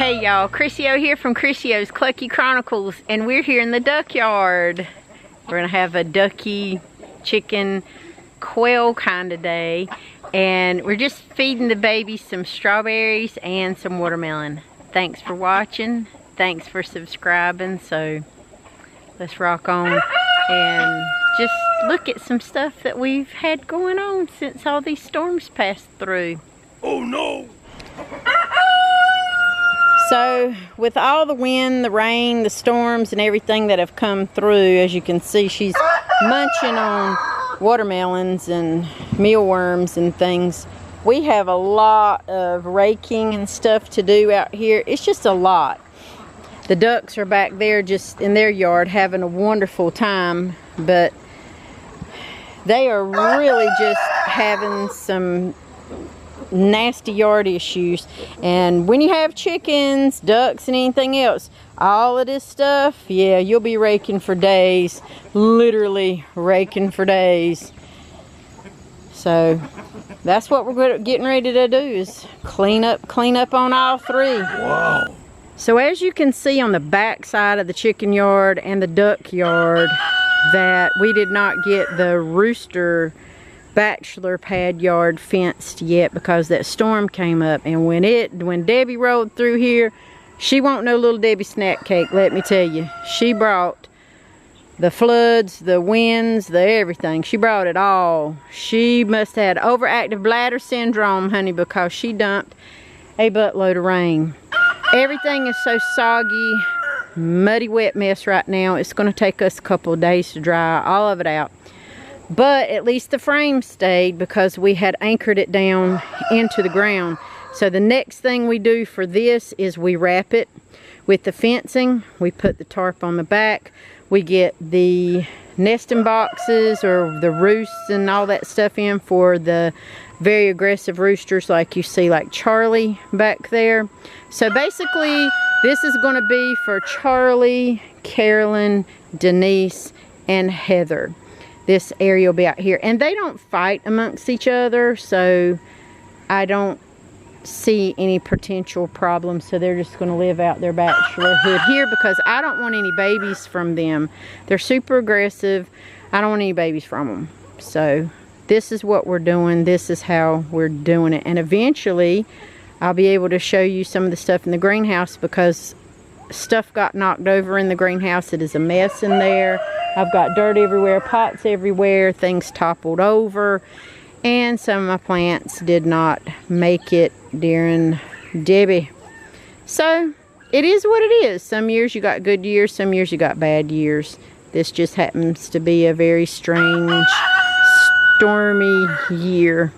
Hey y'all, Crissy O here from Crissy O's Clucky Chronicles, and we're here in the duck yard. We're gonna have a ducky, chicken, quail kind of day, and we're just feeding the babies some strawberries and some watermelon. Thanks for watching, thanks for subscribing, so let's rock on and just look at some stuff that we've had going on since all these storms passed through. Oh no! So with all the wind, the rain, the storms, and everything that have come through, as you can see, she's munching on watermelons and mealworms and things. We have a lot of raking and stuff to do out here. It's just a lot. The ducks are back there just in their yard having a wonderful time, but they are really just having some nasty yard issues. And when you have chickens, ducks, and anything else, all of this stuff, yeah, you'll be raking for days, literally raking for days. So that's what we're getting ready to do, is clean up on all three. Wow. So as you can see on the back side of the chicken yard and the duck yard, that we did not get the rooster bachelor pad yard fenced yet because that storm came up. And when Debbie rolled through here, she won't no little Debbie snack cake, let me tell you. She brought the floods, the winds, the everything. She brought it all. She must have had overactive bladder syndrome, honey, because she dumped a buttload of rain. Everything is so soggy, muddy, wet mess right now. It's going to take us a couple of days to dry all of it out. But at least the frame stayed because we had anchored it down into the ground. So the next thing we do for this is we wrap it with the fencing. We put the tarp on the back. We get the nesting boxes or the roosts and all that stuff in for the very aggressive roosters like you see, like Charlie back there. So basically this is going to be for Charlie, Carolyn, Denise, and Heather. This area will be out here, and they don't fight amongst each other, so I don't see any potential problems. So they're just going to live out their bachelorhood here because I don't want any babies from them. They're super aggressive. I don't want any babies from them. So this is what we're doing. This is how we're doing it, and eventually I'll be able to show you some of the stuff in the greenhouse because stuff got knocked over in the greenhouse. It is a mess in there. I've got dirt everywhere, pots everywhere, things toppled over, and some of my plants did not make it during Debbie. So it is what it is. Some years you got good years, some years you got bad years. This just happens to be a very strange, stormy year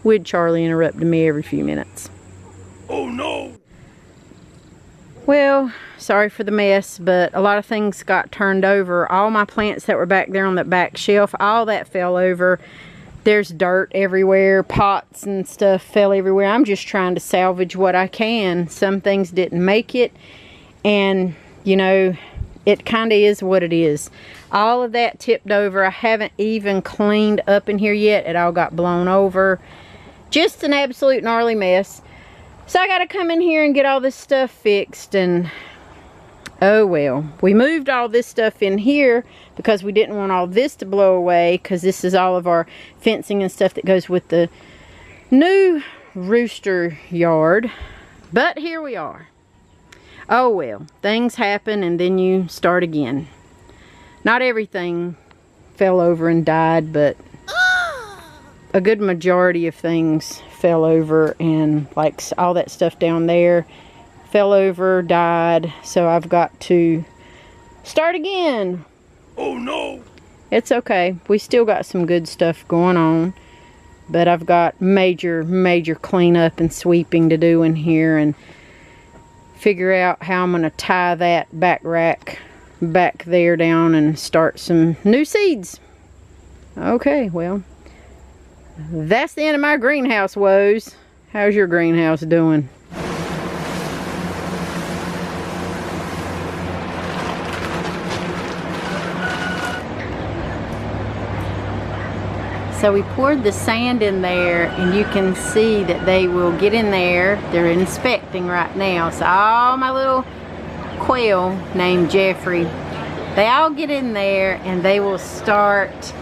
with Charlie interrupting me every few minutes. Oh no! Well, sorry for the mess, but a lot of things got turned over. All my plants that were back there on that back shelf, all that fell over. There's dirt everywhere, pots and stuff fell everywhere. I'm just trying to salvage what I can. Some things didn't make it, and you know, it kind of is what it is. All of that tipped over. I haven't even cleaned up in here yet. It all got blown over. Just an absolute gnarly mess. So I got to come in here and get all this stuff fixed, and oh well. We moved all this stuff in here because we didn't want all this to blow away, because this is all of our fencing and stuff that goes with the new rooster yard. But here we are. Oh well, things happen and then you start again. Not everything fell over and died, but a good majority of things fell over, and like all that stuff down there fell over, died. So I've got to start again. Oh no! It's okay. We still got some good stuff going on, but I've got major cleanup and sweeping to do in here, and figure out how I'm going to tie that back rack back there down and start some new seeds. Okay, well, that's the end of my greenhouse woes. How's your greenhouse doing? So we poured the sand in there, and you can see that they will get in there. They're inspecting right now. So all my little quail named Jeffrey, they all get in there and they will start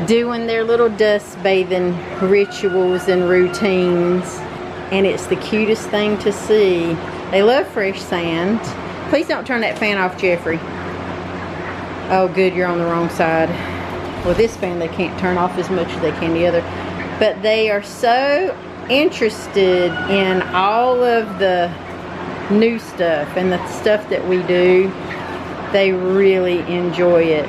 doing their little dust bathing rituals and routines, and it's the cutest thing to see. They love fresh sand. Please don't turn that fan off, Jeffrey. Oh good, you're on the wrong side. Well, this fan they can't turn off as much as they can the other. But they are so interested in all of the new stuff and the stuff that we do. They really enjoy it.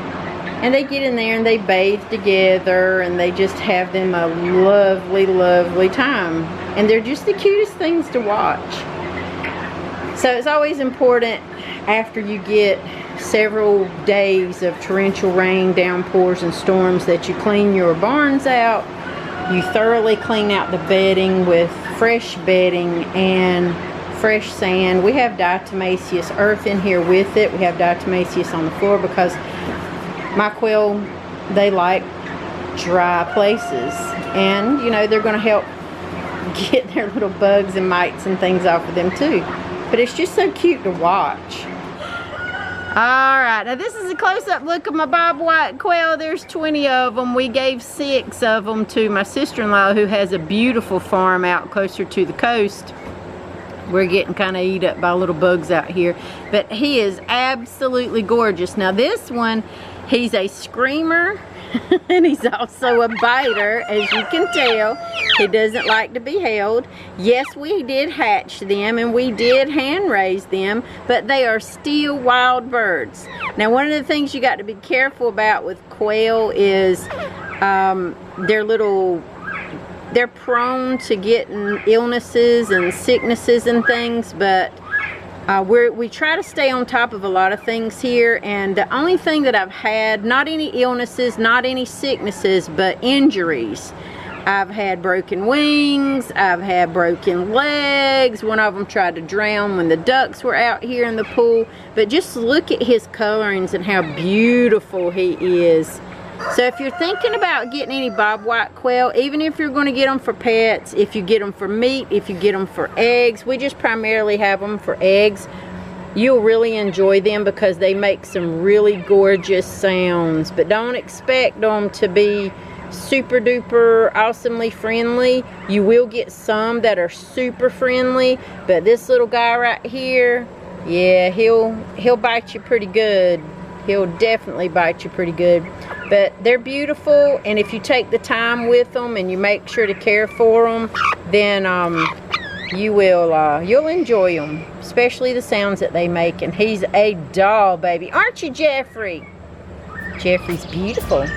And they get in there and they bathe together and they just have them a lovely, lovely time. And they're just the cutest things to watch. So it's always important after you get several days of torrential rain, downpours, and storms that you clean your barns out. You thoroughly clean out the bedding with fresh bedding and fresh sand. We have diatomaceous earth in here with it. We have diatomaceous on the floor because my quail, they like dry places. And, you know, they're going to help get their little bugs and mites and things off of them too. But it's just so cute to watch. Alright, now this is a close-up look of my bob white quail. There's 20 of them. We gave 6 of them to my sister-in-law who has a beautiful farm out closer to the coast. We're getting kind of eat up by little bugs out here. But he is absolutely gorgeous. Now this one, he's a screamer. And he's also a biter, as you can tell. He doesn't like to be held. Yes, we did hatch them and we did hand raise them, but they are still wild birds. Now, one of the things you got to be careful about with quail is they're prone to getting illnesses and sicknesses and things, but we try to stay on top of a lot of things here, and the only thing that I've had, not any illnesses, not any sicknesses, but injuries. I've had broken wings, I've had broken legs. One of them tried to drown when the ducks were out here in the pool. But just look at his colorings and how beautiful he is. So if you're thinking about getting any bob white quail, even if you're going to get them for pets, if you get them for meat, if you get them for eggs, we just primarily have them for eggs. You'll really enjoy them because they make some really gorgeous sounds. But don't expect them to be super duper awesomely friendly. You will get some that are super friendly, but this little guy right here, yeah, he'll bite you pretty good. He'll definitely bite you pretty good. But they're beautiful, and if you take the time with them and you make sure to care for them, then you'll enjoy them, especially the sounds that they make. And he's a doll, baby, aren't you, Jeffrey? Jeffrey's beautiful.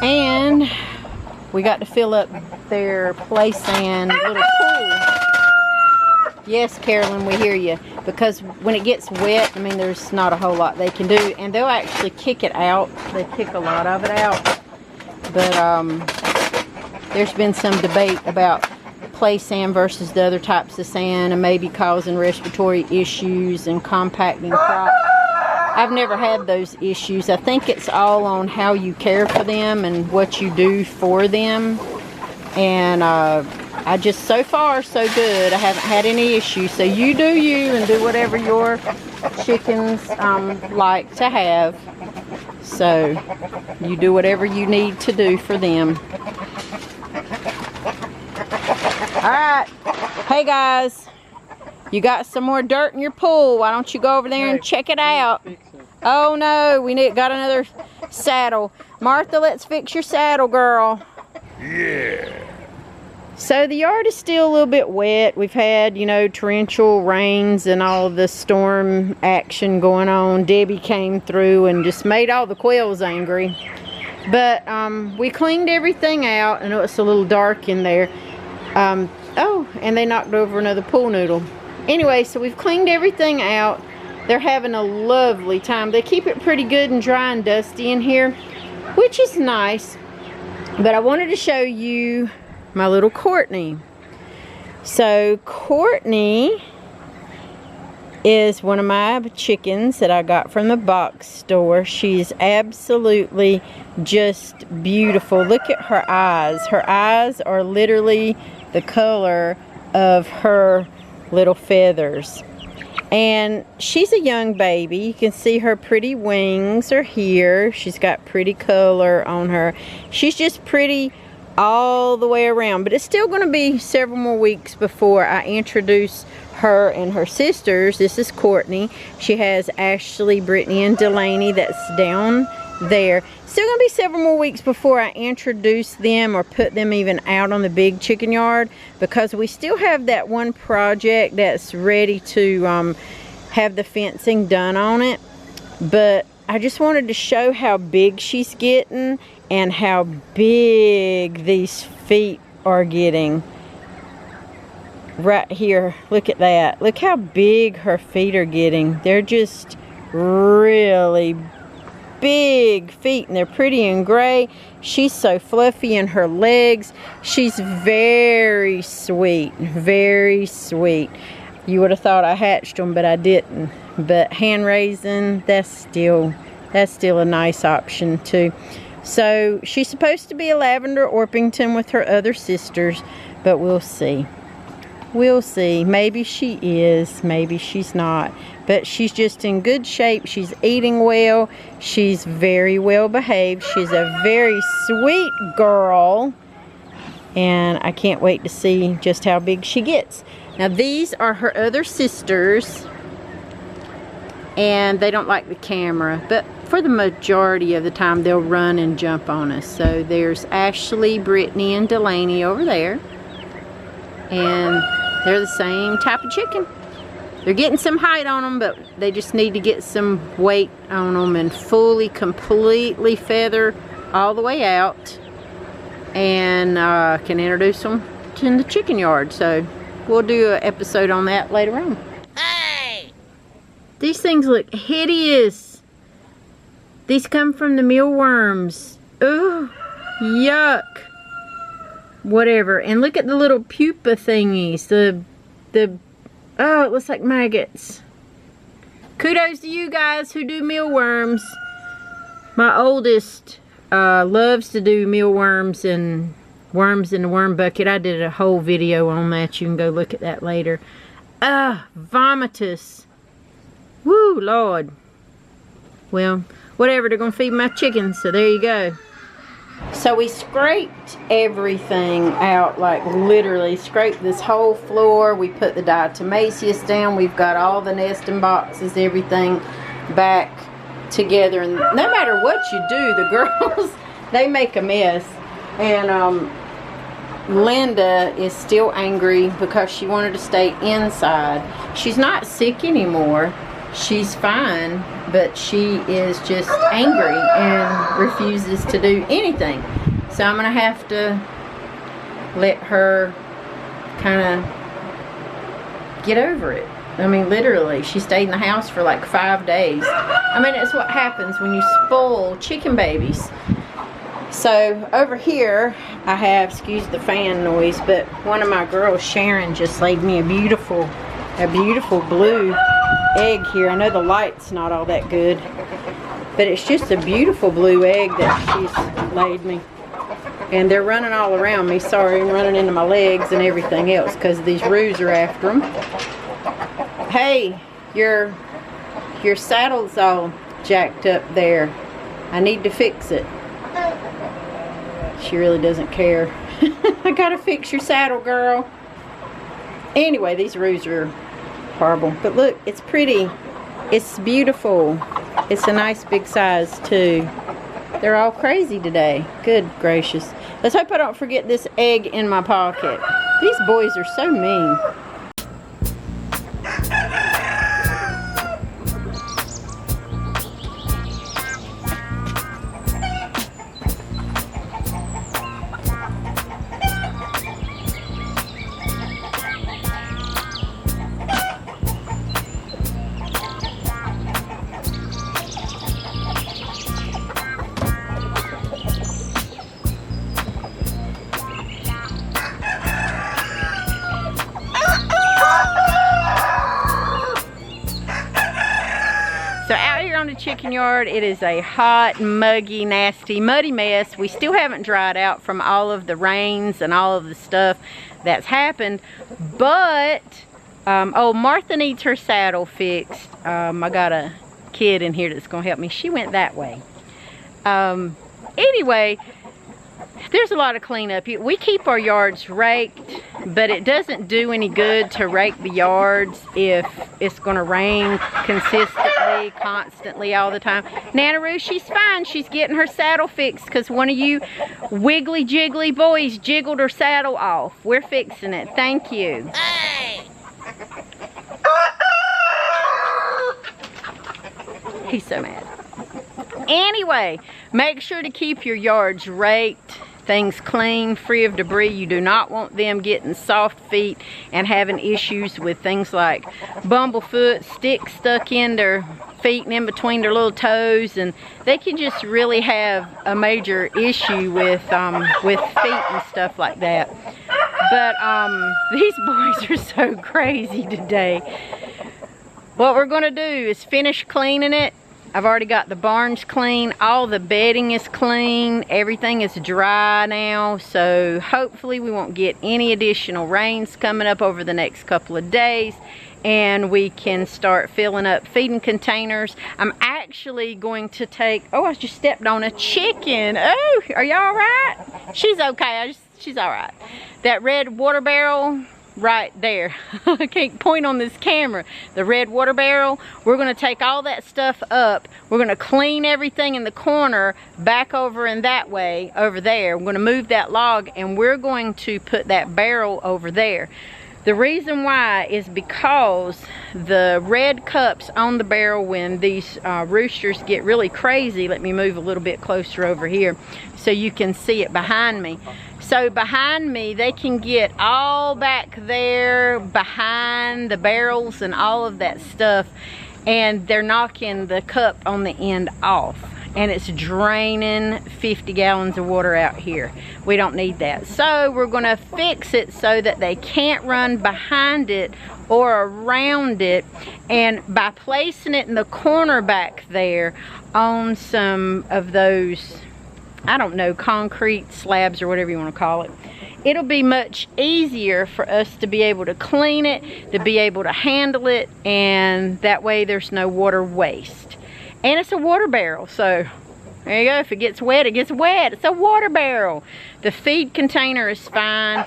And we got to fill up their play sand little pool. Yes, Carolyn, we hear you. Because when it gets wet, I mean, there's not a whole lot they can do. And they'll actually kick it out. They kick a lot of it out. But there's been some debate about play sand versus the other types of sand, and maybe causing respiratory issues and compacting crops. I've never had those issues. I think it's all on how you care for them and what you do for them. And I just, so far, so good. I haven't had any issues. So you do you and do whatever your chickens like to have. So you do whatever you need to do for them. All right. Hey, guys. You got some more dirt in your pool. Why don't you go over there and check it out? Oh no, got another saddle. Martha, let's fix your saddle, girl. Yeah. So the yard is still a little bit wet. We've had, you know, torrential rains and all of the storm action going on. Debbie came through and just made all the quails angry. But we cleaned everything out. I know it's a little dark in there. Oh, and they knocked over another pool noodle. Anyway, so we've cleaned everything out. They're having a lovely time. They keep it pretty good and dry and dusty in here, which is nice. But I wanted to show you my little Courtney. So Courtney is one of my chickens that I got from the box store. She's absolutely just beautiful. Look at her eyes. Her eyes are literally the color of her little feathers. And she's a young baby. You can see her pretty wings are here. She's got pretty color on her. She's just pretty all the way around. But it's still going to be several more weeks before I introduce her and her sisters. This is Courtney. She has Ashley, Brittany, and Delaney that's down there. Still gonna be several more weeks before I introduce them or put them even out on the big chicken yard, because we still have that one project that's ready to have the fencing done on it. But I just wanted to show how big she's getting and how big these feet are getting. Right here, look at that. Look how big her feet are getting. They're just really big feet, and they're pretty and gray. She's so fluffy in her legs. She's very sweet, very sweet. You would have thought I hatched them, but I didn't. But hand raising, that's still a nice option too. So she's supposed to be a Lavender Orpington with her other sisters, but we'll see. We'll see. Maybe she is, maybe she's not. But she's just in good shape. She's eating well. She's very well behaved. She's a very sweet girl. And I can't wait to see just how big she gets. Now these are her other sisters. And they don't like the camera. But for the majority of the time, they'll run and jump on us. So there's Ashley, Brittany, and Delaney over there. And they're the same type of chicken. They're getting some height on them, but they just need to get some weight on them and fully, completely feather all the way out. And can introduce them to the chicken yard. So we'll do an episode on that later on. Hey! These things look hideous. These come from the mealworms. Ooh, yuck. Whatever. And look at the little pupa thingies. Oh, it looks like maggots. Kudos to you guys who do mealworms. My oldest loves to do mealworms and worms in the worm bucket. I did a whole video on that. You can go look at that later. Vomitus. Woo, Lord. Well, whatever. They're going to feed my chickens, so there you go. So we scraped everything out, like literally scraped this whole floor. We put the diatomaceous down. We've got all the nesting boxes, everything back together. And no matter what you do, the girls, they make a mess. And Linda is still angry because she wanted to stay inside. She's not sick anymore. She's fine, but she is just angry and refuses to do anything. So I'm going to have to let her kind of get over it. I mean, literally, she stayed in the house for like 5 days. I mean, that's what happens when you spoil chicken babies. So over here, I have, excuse the fan noise, but one of my girls, Sharon, just laid me a beautiful blue egg here. I know the light's not all that good, but it's just a beautiful blue egg that she's laid me. And they're running all around me. Sorry, I'm running into my legs and everything else because these roos are after them. Hey, your saddle's all jacked up there. I need to fix it. She really doesn't care. I gotta fix your saddle, girl. Anyway, these roos are horrible. But look, it's pretty. It's beautiful. It's a nice big size too. They're all crazy today. Good gracious. Let's hope I don't forget this egg in my pocket. These boys are so mean. around the chicken yard. It is a hot, muggy, nasty, muddy mess. We still haven't dried out from all of the rains and all of the stuff that's happened. But, oh, Martha needs her saddle fixed. I got a kid in here that's going to help me. She went that way. Anyway, there's a lot of cleanup. We keep our yards raked, but it doesn't do any good to rake the yards if it's going to rain consistently, constantly, all the time. Nana-Roo, she's fine. She's getting her saddle fixed because one of you wiggly jiggly boys jiggled her saddle off. We're fixing it. Thank you. Hey. He's so mad. Anyway, make sure to keep your yards raked, things clean, free of debris. You do not want them getting soft feet and having issues with things like bumblefoot, sticks stuck in their feet and in between their little toes, and they can just really have a major issue with feet and stuff like that. But these boys are so crazy today. What we're gonna do is finish cleaning it. I've already got the barns clean. All the bedding is clean. Everything is dry now. So hopefully we won't get any additional rains coming up over the next couple of days. And we can start filling up feeding containers. I'm actually going to take, oh, I just stepped on a chicken. Oh, are y'all all right? She's okay. She's all right. That red water barrel right there. I can't point on this camera. The red water barrel, we're going to take all that stuff up. We're going to clean everything in the corner back over in that way, over there. We're going to move that log and we're going to put that barrel over there. The reason why is because the red cups on the barrel, when these roosters get really crazy, let me move a little bit closer over here so you can see it behind me. So behind me, they can get all back there behind the barrels and all of that stuff, and they're knocking the cup on the end off. And it's draining 50 gallons of water out here. We don't need that. So we're gonna fix it so that they can't run behind it or around it. And by placing it in the corner back there on some of those, I don't know, concrete slabs or whatever you want to call it, it'll be much easier for us to be able to clean it, to be able to handle it, and that way there's no water waste. And it's a water barrel, so there you go. If it gets wet, it gets wet. It's a water barrel. The feed container is fine.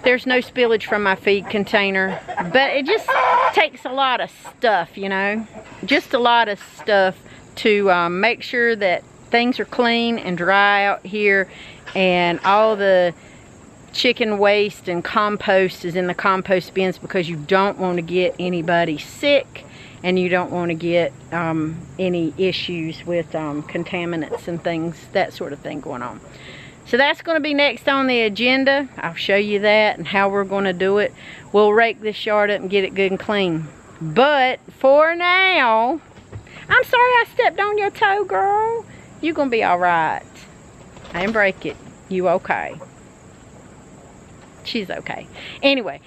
There's no spillage from my feed container, but it just takes a lot of stuff, you know, just a lot of stuff to make sure that things are clean and dry out here, and all the chicken waste and compost is in the compost bins, because you don't want to get anybody sick and you don't want to get any issues with contaminants and things, that sort of thing going on. So that's going to be next on the agenda. I'll show you that and how we're going to do it. We'll rake this yard up and get it good and clean. But for now, I'm sorry I stepped on your toe, girl. You're going to be all right. I didn't break it. You okay? She's okay. Anyway,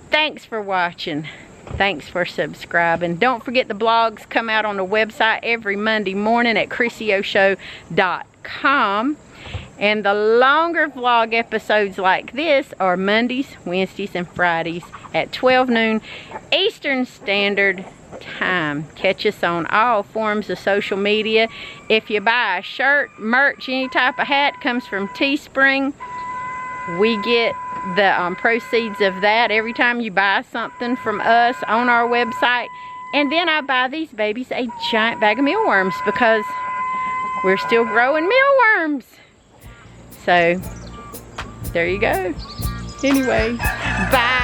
thanks for watching. Thanks for subscribing. Don't forget the blogs come out on the website every Monday morning at CrissyOshow.com. And the longer vlog episodes like this are Mondays, Wednesdays, and Fridays at 12 noon Eastern Standard Time. Catch us on all forms of social media. If you buy a shirt, merch, any type of hat, comes from Teespring. We get the proceeds of that every time you buy something from us on our website. And then I buy these babies a giant bag of mealworms, because we're still growing mealworms. So there you go. Anyway, bye.